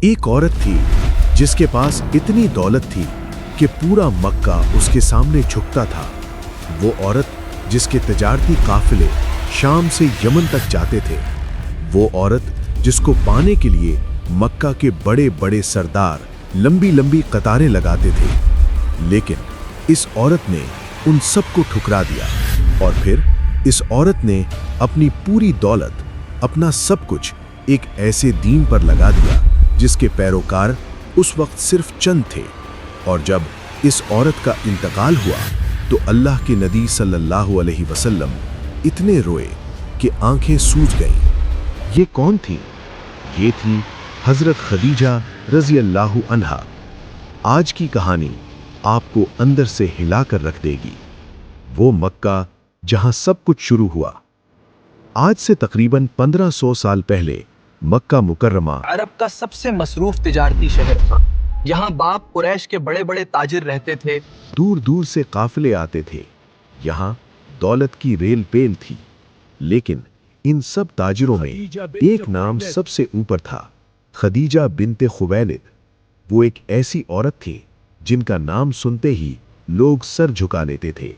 एक औरत थी जिसके पास इतनी दौलत थी कि पूरा मक्का उसके सामने झुकता था। वो औरत जिसके तिजारती काफिले शाम से यमन तक जाते थे। वो औरत जिसको पाने के लिए मक्का के बड़े बड़े सरदार लंबी लंबी कतारें लगाते थे। लेकिन इस औरत ने उन सबको ठुकरा दिया और फिर इस औरत ने अपनी पूरी दौलत, अपना सब कुछ एक ऐसे दीन पर लगा दिया जिसके पैरोकार उस वक्त सिर्फ चंद थे। और जब इस औरत का इंतकाल हुआ तो अल्लाह के नबी सल्लल्लाहु अलैहि वसल्लम इतने रोए कि आंखें सूज गईं। ये कौन थी? ये थी हजरत खदीजा रज़ी अल्लाहु अन्हा। आज की कहानी आपको अंदर से हिलाकर रख देगी। वो मक्का जहां सब कुछ शुरू हुआ। आज से तकरीबन 1500 साल पहले मक्का मुकर्रमा अरब का सबसे मसरूफ तिजारती शहर था। यहाँ बाप कुरैश के बड़े बड़े ताजिर रहते थे। दूर दूर से काफिले आते थे। यहाँ दौलत की रेल पेल थी। लेकिन इन सब ताजिरों में एक नाम सबसे ऊपर था, खदीजा बिन्ते खुवैलिद। वो एक ऐसी औरत थी जिनका नाम सुनते ही लोग सर झुका लेते थे।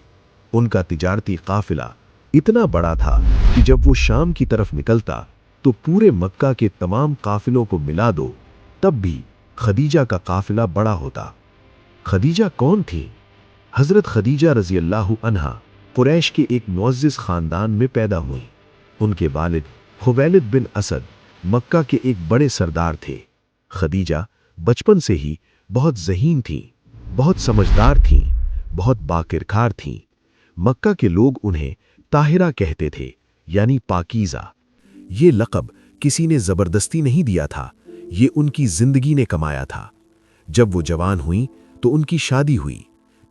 उनका तिजारती काफिला इतना बड़ा था कि जब वो शाम की तरफ निकलता तो पूरे मक्का के तमाम काफिलों को मिला दो तब भी खदीजा का काफिला बड़ा होता। खदीजा कौन थी? हजरत खदीजा रज़ी अल्लाहु अन्हा कुरैश के एक मुअज़्ज़िज़ खानदान में पैदा हुई। उनके वालिद खुवैलिद बिन असद मक्का के एक बड़े सरदार थे। खदीजा बचपन से ही बहुत ज़हीन थीं, बहुत समझदार थीं, बहुत बाकिरखार थीं। मक्का के लोग उन्हें ताहिरा कहते थे, यानी पाकीज़ा। ये लक़ब किसी ने ज़बरदस्ती नहीं दिया था, ये उनकी ज़िंदगी ने कमाया था। जब वो जवान हुई तो उनकी शादी हुई।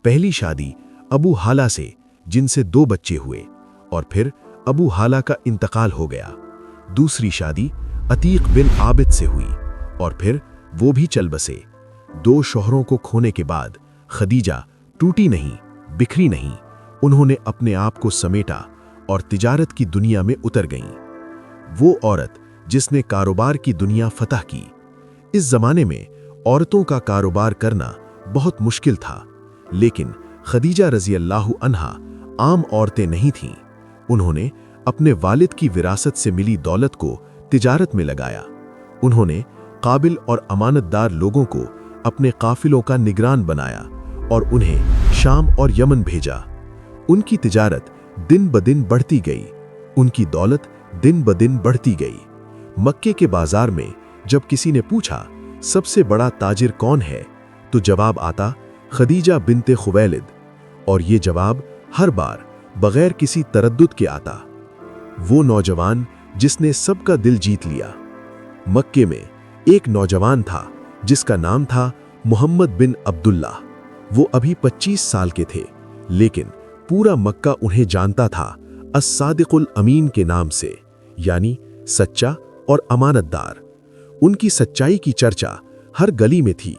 पहली शादी अबू हाला से, जिनसे 2 बच्चे हुए, और फिर अबू हाला का इंतकाल हो गया। दूसरी शादी अतीक बिन आबिद से हुई और फिर वो भी चल बसे। 2 शौहरों को खोने के बाद खदीजा टूटी नहीं, बिखरी नहीं। उन्होंने अपने आप को समेटा और तिजारत की दुनिया में उतर गईं। वो औरत जिसने कारोबार की दुनिया फतह की। इस जमाने में औरतों का कारोबार करना बहुत मुश्किल था, लेकिन खदीजा रज़ी अल्लाहु अन्हा आम औरतें नहीं थीं। उन्होंने अपने वालिद की विरासत से मिली दौलत को तिजारत में लगाया। उन्होंने काबिल और अमानतदार लोगों को अपने काफिलों का निगरान बनाया और उन्हें शाम और यमन भेजा। उनकी तिजारत दिन ब दिन बढ़ती गई, उनकी दौलत दिन ब दिन बढ़ती गई। मक्के के बाजार में जब किसी ने पूछा सबसे बड़ा ताजिर कौन है, तो जवाब आता खदीजा बिन्ते खुवैलिद, और ये जवाब हर बार बगैर किसी तरद्दुद के आता। वो नौजवान जिसने सबका दिल जीत लिया। मक्के में एक नौजवान था जिसका नाम था मोहम्मद बिन अब्दुल्ला। वो अभी 25 साल के थे, लेकिन पूरा मक्का उन्हें जानता था अस-सादिकुल अमीन के नाम से, यानी सच्चा और अमानतदार। उनकी सच्चाई की चर्चा हर गली में थी।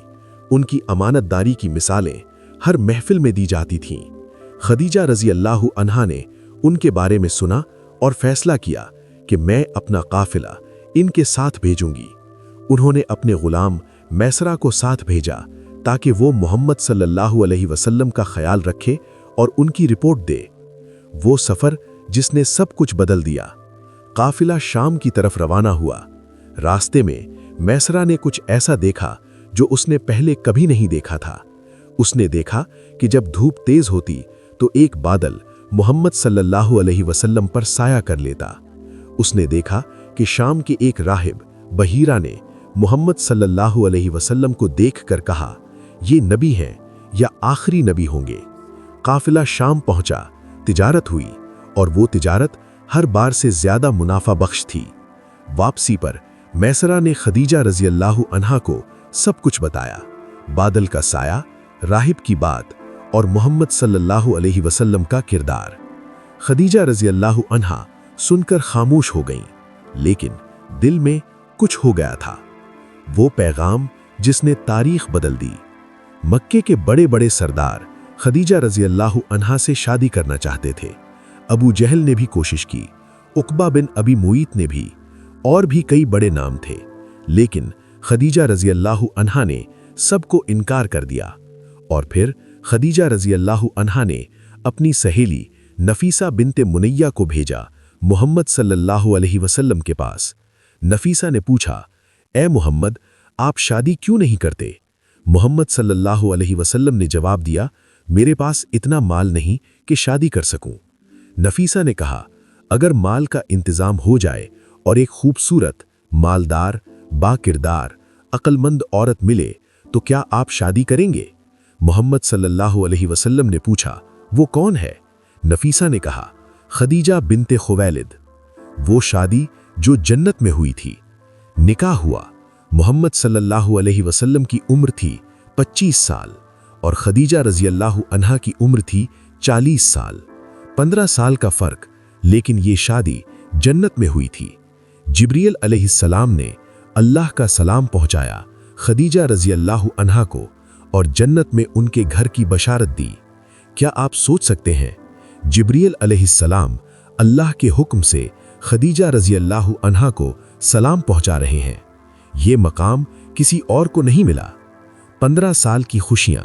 उनकी अमानतदारी की मिसालें हर महफिल में दी जाती थीं। खदीजा रज़ी अल्लाहु अन्हा ने उनके बारे में सुना और फैसला किया कि मैं अपना काफिला इनके साथ भेजूंगी। उन्होंने अपने गुलाम मैसरा को साथ भेजा ताकि वो मोहम्मद सल्लल्लाहु अलैहि वसल्लम का ख्याल रखे और उनकी रिपोर्ट दे। वो सफ़र जिसने सब कुछ बदल दिया। काफिला शाम की तरफ रवाना हुआ। रास्ते में मैसरा ने कुछ ऐसा देखा जो उसने पहले कभी नहीं देखा था। उसने देखा कि जब धूप तेज होती तो एक बादल मोहम्मद सल्लल्लाहु अलैहि वसल्लम पर साया कर लेता। उसने देखा कि शाम के एक राहिब बहीरा ने मोहम्मद सल्लल्लाहु अलैहि वसल्लम को देखकर कहा, ये नबी हैं या आखिरी नबी होंगे। काफिला शाम पहुंचा, तिजारत हुई और वो तिजारत हर बार से ज्यादा मुनाफा बख्श थी। वापसी पर मैसरा ने खदीजा रज़ी अल्लाहु अन्हा को सब कुछ बताया। बादल का साया, राहिब की बात और मोहम्मद सल्लल्लाहु अलैहि वसल्लम का किरदार। खदीजा रज़ी अल्लाहु अन्हा सुनकर खामोश हो गईं, लेकिन दिल में कुछ हो गया था। वो पैगाम जिसने तारीख बदल दी। मक्के के बड़े बड़े सरदार खदीजा रज़ी अल्लाहु अन्हा से शादी करना चाहते थे। अबू जहल ने भी कोशिश की, उक़बा बिन अबी मुईत ने भी, और भी कई बड़े नाम थे। लेकिन خدیجہ رضی اللہ عنہا نے سب کو انکار کر دیا اور پھر خدیجہ رضی اللہ عنہا نے اپنی سہیلی نفیسہ بنت منیہ کو بھیجا محمد صلی اللہ علیہ وسلم کے پاس۔ نفیسہ نے پوچھا، اے محمد، آپ شادی کیوں نہیں کرتے؟ محمد صلی اللہ علیہ وسلم نے جواب دیا، میرے پاس اتنا مال نہیں کہ شادی کر سکوں۔ نفیسہ نے کہا، اگر مال کا انتظام ہو جائے اور ایک خوبصورت، مالدار، با کردار، عقل مند عورت ملے تو کیا آپ شادی کریں گے؟ محمد صلی اللہ علیہ وسلم نے پوچھا، وہ کون ہے؟ نفیسہ نے کہا، خدیجہ بنت خویلد، وہ شادی جو جنت میں ہوئی تھی۔ نکاح ہوا۔ محمد صلی اللہ علیہ وسلم کی عمر تھی 25 سال اور خدیجہ رضی اللہ عنہا کی عمر تھی 40 سال، 15 سال کا فرق، لیکن یہ شادی جنت میں ہوئی تھی۔ جبریل علیہ السلام نے اللہ کا سلام پہنچایا خدیجہ رضی اللہ عنہا کو اور جنت میں ان کے گھر کی بشارت دی۔ کیا آپ سوچ سکتے ہیں، جبریل علیہ السلام اللہ کے حکم سے خدیجہ رضی اللہ عنہا کو سلام پہنچا رہے ہیں۔ یہ مقام کسی اور کو نہیں ملا۔ 15 سال کی خوشیاں۔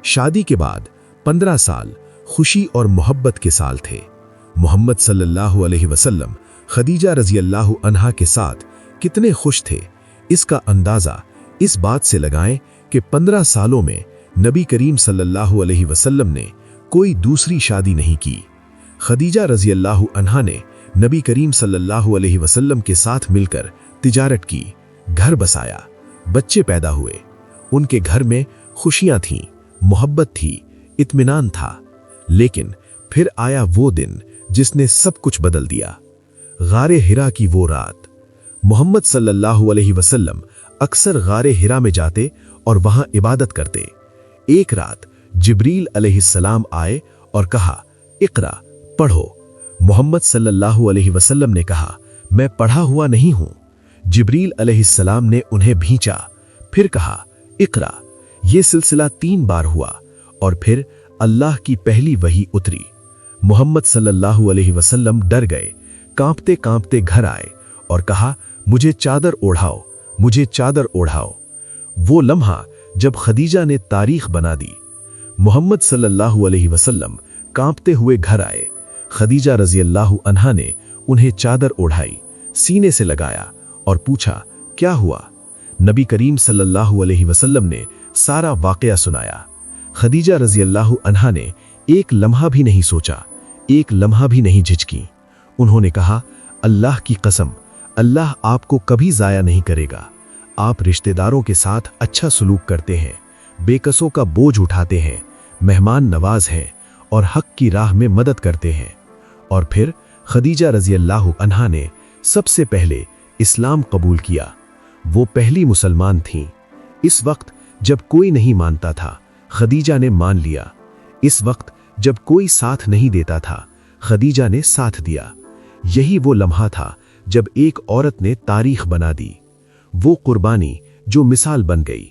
شادی کے بعد 15 سال خوشی اور محبت کے سال تھے۔ محمد صلی اللہ علیہ وسلم خدیجہ رضی اللہ عنہا کے ساتھ کتنے خوش تھے، اس کا اندازہ اس بات سے لگائیں کہ 15 سالوں میں نبی کریم صلی اللہ علیہ وسلم نے کوئی دوسری شادی نہیں کی۔ خدیجہ رضی اللہ عنہا نے نبی کریم صلی اللہ علیہ وسلم کے ساتھ مل کر تجارت کی، گھر بسایا، بچے پیدا ہوئے۔ ان کے گھر میں خوشیاں تھیں، محبت تھی، اطمینان تھا۔ لیکن پھر آیا وہ دن جس نے سب کچھ بدل دیا۔ غار ہرا کی وہ رات۔ محمد صلی اللہ علیہ وسلم اکثر غار ہرا میں جاتے اور وہاں عبادت کرتے۔ ایک رات جبریل علیہ السلام آئے اور کہا، اقرا، پڑھو۔ محمد صلی اللہ علیہ وسلم نے کہا، میں پڑھا ہوا نہیں ہوں۔ جبریل علیہ السلام نے انہیں بھینچا، پھر کہا، اقرا۔ یہ سلسلہ 3 بار ہوا اور پھر اللہ کی پہلی وحی اتری۔ محمد صلی اللہ علیہ وسلم ڈر گئے، کانپتے کانپتے گھر آئے اور کہا، مجھے چادر اوڑھاؤ، مجھے چادر اوڑھاؤ۔ وہ لمحہ جب خدیجہ نے تاریخ بنا دی۔ محمد صلی اللہ علیہ وسلم کانپتے ہوئے گھر آئے۔ خدیجہ رضی اللہ عنہا نے انہیں چادر اوڑھائی، سینے سے لگایا اور پوچھا، کیا ہوا؟ نبی کریم صلی اللہ علیہ وسلم نے سارا واقعہ سنایا۔ خدیجہ رضی اللہ عنہا نے ایک لمحہ بھی نہیں سوچا، ایک لمحہ بھی نہیں جھجکی۔ انہوں نے کہا، اللہ کی قسم، اللہ آپ کو کبھی ضائع نہیں کرے گا۔ آپ رشتہ داروں کے ساتھ اچھا سلوک کرتے ہیں، بے کسوں کا بوجھ اٹھاتے ہیں، مہمان نواز ہیں اور حق کی راہ میں مدد کرتے ہیں۔ اور پھر خدیجہ رضی اللہ عنہا نے سب سے پہلے اسلام قبول کیا۔ وہ پہلی مسلمان تھیں۔ اس وقت جب کوئی نہیں مانتا تھا، خدیجہ نے مان لیا۔ اس وقت جب کوئی ساتھ نہیں دیتا تھا، خدیجہ نے ساتھ دیا۔ یہی وہ لمحہ تھا جب ایک عورت نے تاریخ بنا دی، وہ قربانی جو مثال بن گئی۔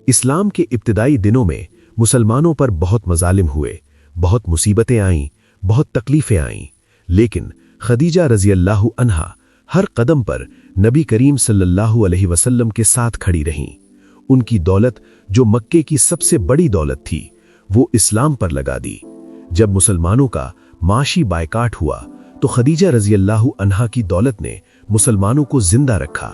اسلام کے ابتدائی دنوں میں مسلمانوں پر بہت مظالم ہوئے، بہت مصیبتیں آئیں، بہت تکلیفیں آئیں، لیکن خدیجہ رضی اللہ عنہا ہر قدم پر نبی کریم صلی اللہ علیہ وسلم کے ساتھ کھڑی رہیں۔ ان کی دولت جو مکے کی سب سے بڑی دولت تھی، وہ اسلام پر لگا دی۔ جب مسلمانوں کا معاشی بائیکاٹ ہوا تو خدیجہ رضی اللہ عنہا کی دولت نے مسلمانوں کو زندہ رکھا۔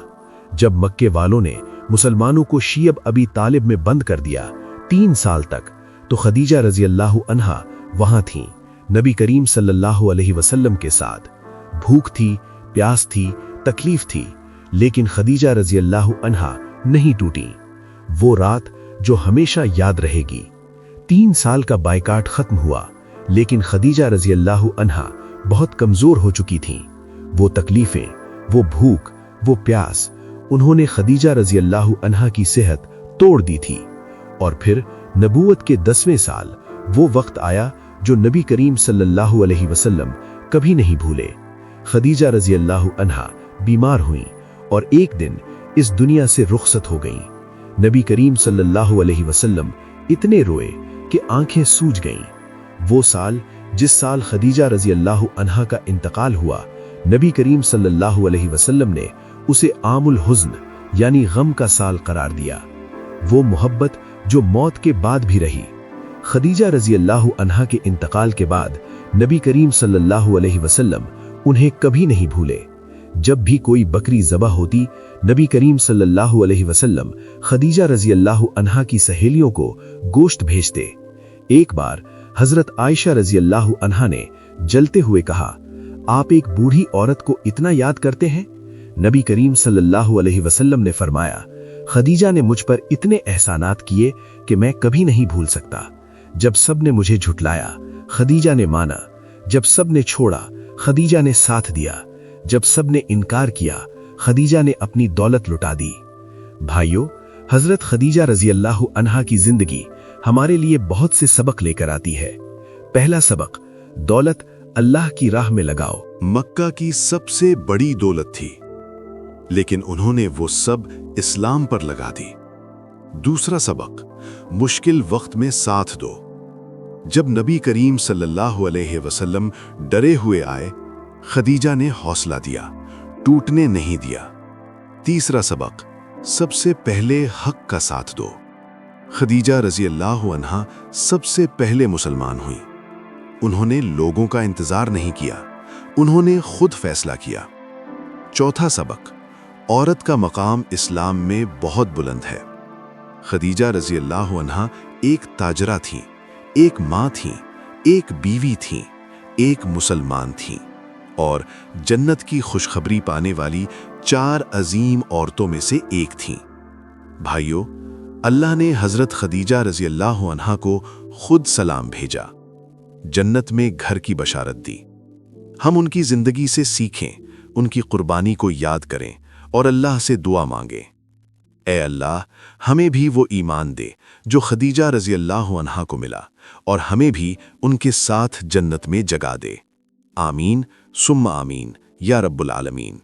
جب مکے والوں نے مسلمانوں کو شیب ابی طالب میں بند کر دیا 3 سال تک، تو خدیجہ رضی اللہ عنہا وہاں تھیں، نبی کریم صلی اللہ علیہ وسلم کے ساتھ۔ بھوک تھی، پیاس تھی، تکلیف تھی، لیکن خدیجہ رضی اللہ عنہا نہیں ٹوٹیں۔ وہ رات جو ہمیشہ یاد رہے گی۔ 3 سال کا بائیکاٹ ختم ہوا، لیکن خدیجہ رضی اللہ عنہا بہت کمزور ہو چکی تھیں۔ وہ تکلیفیں، وہ بھوک، وہ پیاس، انہوں نے خدیجہ رضی اللہ عنہا کی صحت توڑ دی تھی۔ اور پھر نبوت کے 10ویں سال وہ وقت آیا جو نبی کریم صلی اللہ علیہ وسلم کبھی نہیں بھولے۔ خدیجہ رضی اللہ عنہا بیمار ہوئیں اور ایک دن اس دنیا سے رخصت ہو گئیں۔ نبی کریم صلی اللہ علیہ وسلم اتنے روئے کہ آنکھیں سوج گئیں۔ وہ سال جس سال خدیجہ رضی اللہ عنہا کا انتقال ہوا، نبی کریم صلی اللہ علیہ وسلم نے اسے عام الحزن यानी गम का साल करार दिया। वो मोहब्बत जो मौत के बाद भी रही। खदीजा रजी अल्लाह अन्हा के इंतकाल के बाद नबी करीम सल्लल्लाहु अलैहि वसल्लम उन्हें कभी नहीं भूले। जब भी कोई बकरी ज़बह होती, नबी करीम सल्लल्लाहु अलैहि वसल्लम खदीजा रजी अल्लाह अन्हा की सहेलियों को गोश्त भेजते। एक बार हजरत आयशा रजी अल्लाह अन्हा ने जलते हुए कहा, आप एक बूढ़ी औरत को इतना याद करते हैं? नबी करीम सल्लल्लाहु अलैहि वसल्लम ने फरमाया, खदीजा ने मुझ पर इतने एहसानात किए कि मैं कभी नहीं भूल सकता। जब सब ने मुझे झुटलाया, खदीजा ने माना। जब सब ने छोड़ा, खदीजा ने साथ दिया। जब सब ने इनकार किया, खदीजा ने अपनी दौलत लुटा दी। भाइयों, हजरत खदीजा रजी अल्लाह अन्हा की जिंदगी हमारे लिए बहुत से सबक लेकर आती है। पहला सबक, दौलत अल्लाह की राह में लगाओ। मक्का की सबसे बड़ी दौलत थी, लेकिन उन्होंने वो सब इस्लाम पर लगा दी। दूसरा सबक, मुश्किल वक्त में साथ दो। जब नबी करीम सल्लल्लाहु अलैहि वसल्लम डरे हुए आए, खदीजा ने हौसला दिया, टूटने नहीं दिया। तीसरा सबक, सबसे पहले हक का साथ दो। खदीजा रजी अल्लाह अन्हा सबसे पहले मुसलमान हुई। उन्होंने लोगों का इंतजार नहीं किया, उन्होंने खुद फैसला किया। चौथा सबक, औरत का मकाम इस्लाम में बहुत बुलंद है। खदीजा रजी अल्लाह अन्हा एक ताजरा थीं, एक माँ थीं, एक बीवी थीं, एक मुसलमान थीं और जन्नत की खुशखबरी पाने वाली 4 अजीम औरतों में से एक थीं। भाइयों, अल्लाह ने हजरत खदीजा रजी अल्लाह अन्हा को खुद सलाम भेजा, जन्नत में घर की बशारत दी। हम उनकी जिंदगी से सीखें, उनकी कुर्बानी को याद करें और अल्लाह से दुआ मांगें। ए अल्लाह, हमें भी वो ईमान दे जो खदीजा रजी अल्लाह अन्हा को मिला और हमें भी उनके साथ जन्नत में जगा दे। आमीन सुम्मा आमीन या रब्बुल आलमीन।